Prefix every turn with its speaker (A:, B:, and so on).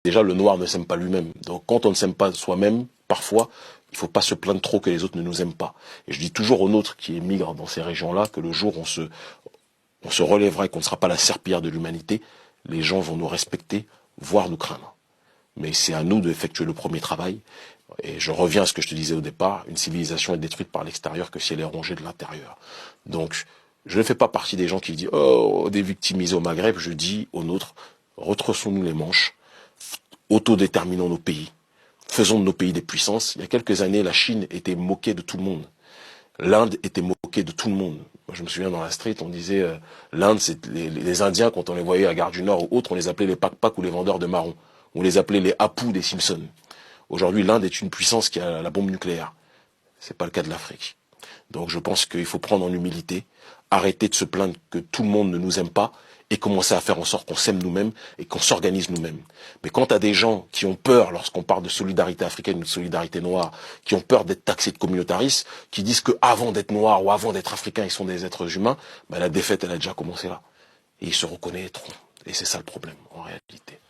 A: déjà, le noir ne s'aime pas lui-même. Donc quand on ne s'aime pas soi-même, parfois, il ne faut pas se plaindre trop que les autres ne nous aiment pas. Et je dis toujours aux nôtres qui émigrent dans ces régions-là que le jour où on se relèvera et qu'on ne sera pas la serpillière de l'humanité, les gens vont nous respecter, voire nous craindre. Mais c'est à nous d'effectuer le premier travail. Et je reviens à ce que je te disais au départ, une civilisation est détruite par l'extérieur que si elle est rongée de l'intérieur. Donc, je ne fais pas partie des gens qui disent « Oh, des victimisés au Maghreb », je dis aux nôtres, retroussons-nous les manches, autodéterminons nos pays, faisons de nos pays des puissances. Il y a quelques années, la Chine était moquée de tout le monde. L'Inde était moquée de tout le monde. Moi, je me souviens dans la street, on disait l'Inde, c'est les Indiens, quand on les voyait à Gare du Nord ou autres, on les appelait les pac-pac ou les vendeurs de marrons. On les appelait les Apu des Simpsons. Aujourd'hui, l'Inde est une puissance qui a la bombe nucléaire. C'est pas le cas de l'Afrique. Donc je pense qu'il faut prendre en humilité, arrêter de se plaindre que tout le monde ne nous aime pas et commencer à faire en sorte qu'on s'aime nous-mêmes et qu'on s'organise nous-mêmes. Mais quand tu as des gens qui ont peur, lorsqu'on parle de solidarité africaine ou de solidarité noire, qui ont peur d'être taxés de communautaristes, qui disent qu'avant d'être noirs ou avant d'être africains, ils sont des êtres humains, ben la défaite, elle a déjà commencé là. Et ils se reconnaîtront. Et c'est ça le problème, en réalité.